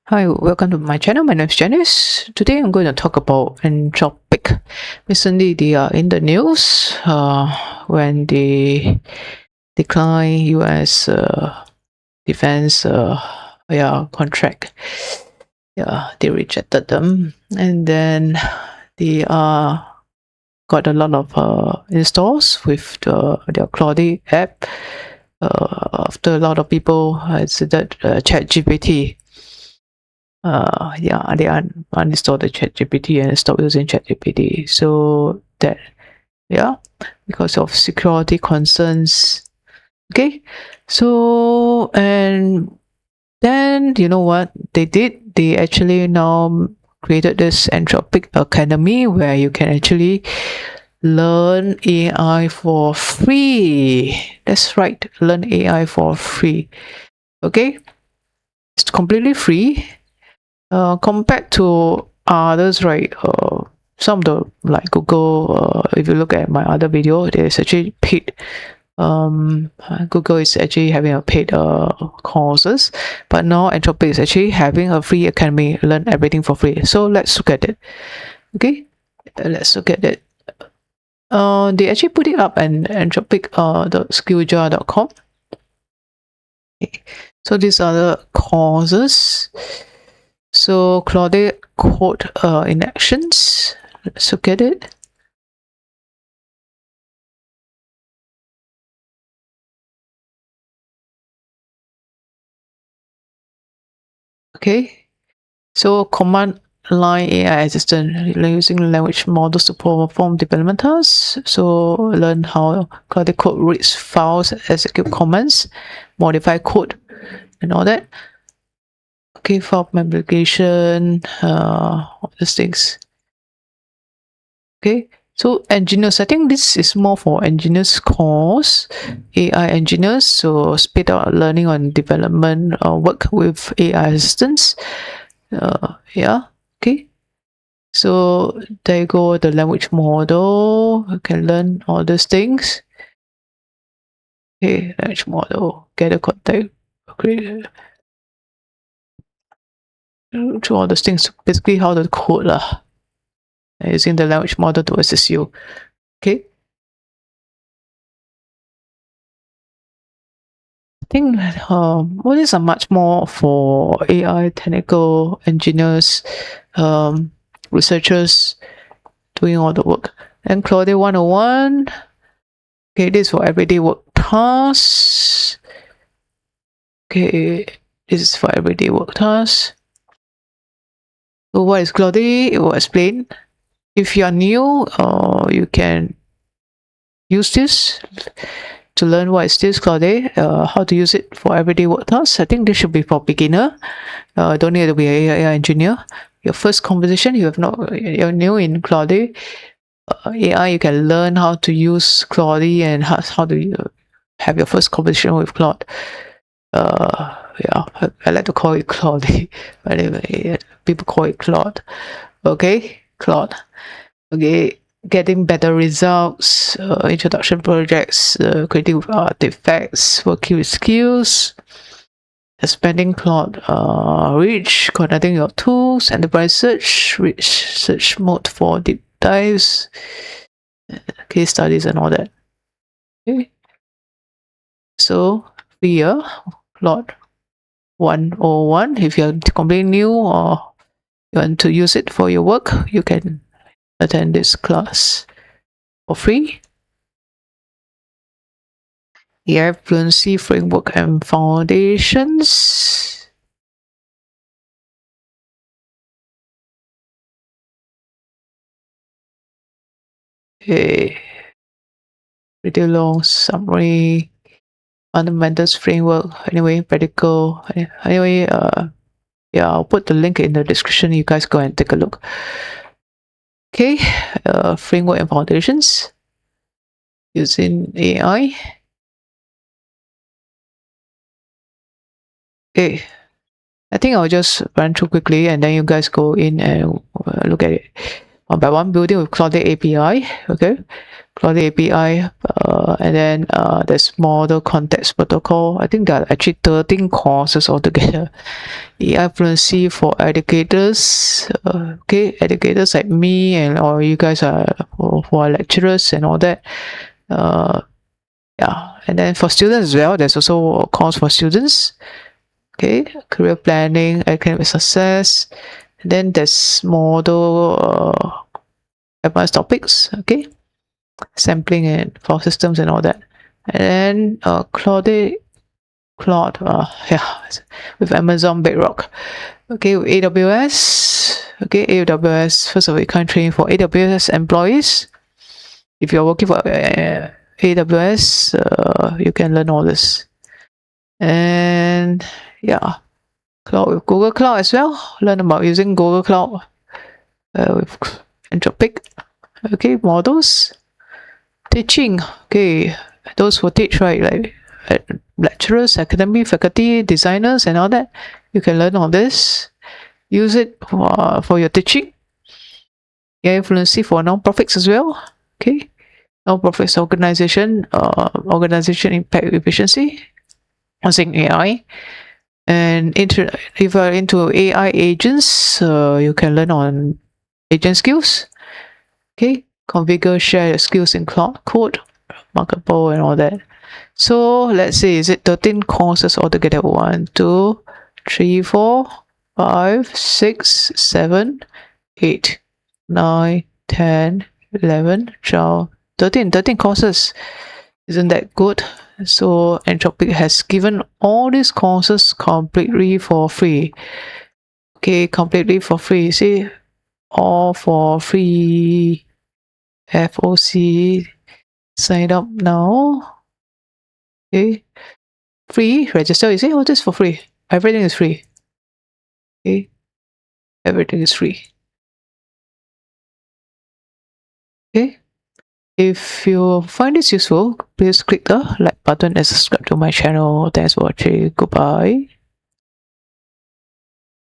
Hi, welcome to my channel. My name is Janice. Today I'm going to talk about Anthropic. Recently, they are in the news when they decline US defense contract. Yeah, they rejected them, and then they got a lot of installs with their Claude app. After a lot of people considered ChatGPT. They uninstalled the ChatGPT and stopped using ChatGPT. So that, yeah, because of security concerns. Okay, so and then you know what they did? They actually now created this Anthropic Academy where you can actually learn AI for free. That's right, learn AI for free. Okay, it's completely free. Compared to others, right? Some of the like Google. If you look at my other video, there's actually paid. Google is actually having a paid courses, but now Anthropic is actually having a free academy. Learn everything for free. So let's look at it. Okay, let's look at it. They actually put it up in Anthropic .skilljar.com. Okay. So these are the courses. So Claude Code in actions. Let's look at it. Okay. So command line AI assistant using language models to perform development tasks. So learn how Claude Code reads files, execute commands, modify code, and all that. Okay, file application, all these things. Okay, so engineers, I think this is more for engineers course, AI engineers. So speed up learning on development work with AI assistants. Yeah, okay. So there you go, the language model. You can learn all these things. Okay, language model, get a contact, create through all those things. Basically, how to code lah, using the language model to assist you. Okay. I think all these are much more for AI technical engineers, researchers doing all the work. And Claude 101, okay, this is for everyday work tasks. Okay, this is for everyday work tasks. So what is Claude? It will explain. If you are new, you can use this to learn what is this Claude, how to use it for everyday work tasks. I think this should be for beginner. Don't need to be an AI engineer. Your first conversation, you're new in Claude. AI, you can learn how to use Claude and how to have your first conversation with Claude. Yeah, I like to call it Claude. But anyway, people call it Claude. Okay, Claude. Okay, getting better results, introduction projects, creating artifacts, working with skills, expanding Claude reach, connecting your tools, enterprise search, rich search mode for deep dives, case studies, and all that. Okay, so here, Claude 101. If you're completely new or you want to use it for your work, you can attend this class for free. AI Fluency Framework and Foundations. Okay, pretty long summary, fundamentals framework. Anyway, practical. Anyway, yeah, I'll put the link in the description. You guys go and take a look. Okay, framework and foundations using AI. Okay, I think I'll just run through quickly and then you guys go in and look at it. one by one, building with Claude API. Okay, Claude API, and then there's model context protocol. I think there are actually 13 courses altogether. AI Fluency for educators. Okay, educators like me and or you guys are who are lecturers and all that. Yeah, and then for students as well, there's also a course for students. Okay, career planning, academic success. And then there's model advanced topics. Okay, sampling and for systems and all that. And then Claude, yeah, with Amazon Bedrock. Okay, with AWS. Okay, AWS. First of all, you can't train for AWS employees. If you're working for AWS, you can learn all this. And yeah, Cloud with Google Cloud as well. Learn about using Google Cloud with Anthropic. Okay, models. Teaching. Okay, those who teach, right, like lecturers, academy, faculty, designers, and all that. You can learn all this. Use it for your teaching. AI Fluency for non-profits as well. Okay, non-profits organization impact efficiency using AI. And if you're into AI agents, you can learn on agent skills. Okay, configure, share your skills in Claude Code, marketable, and all that. So let's say, is it 13 courses altogether? 1, 2, 3, 4, 5, 6, 7, 8, 9, 10, 11, 12, 13 courses. Isn't that good? So Anthropic has given all these courses completely for free. Okay, completely for free. See, all for free. FOC, sign up now. Okay, free, register. You see, all this for free. Everything is free. Okay, everything is free. Okay, if you find this useful, please click the like button and subscribe to my channel. Thanks for watching. Goodbye.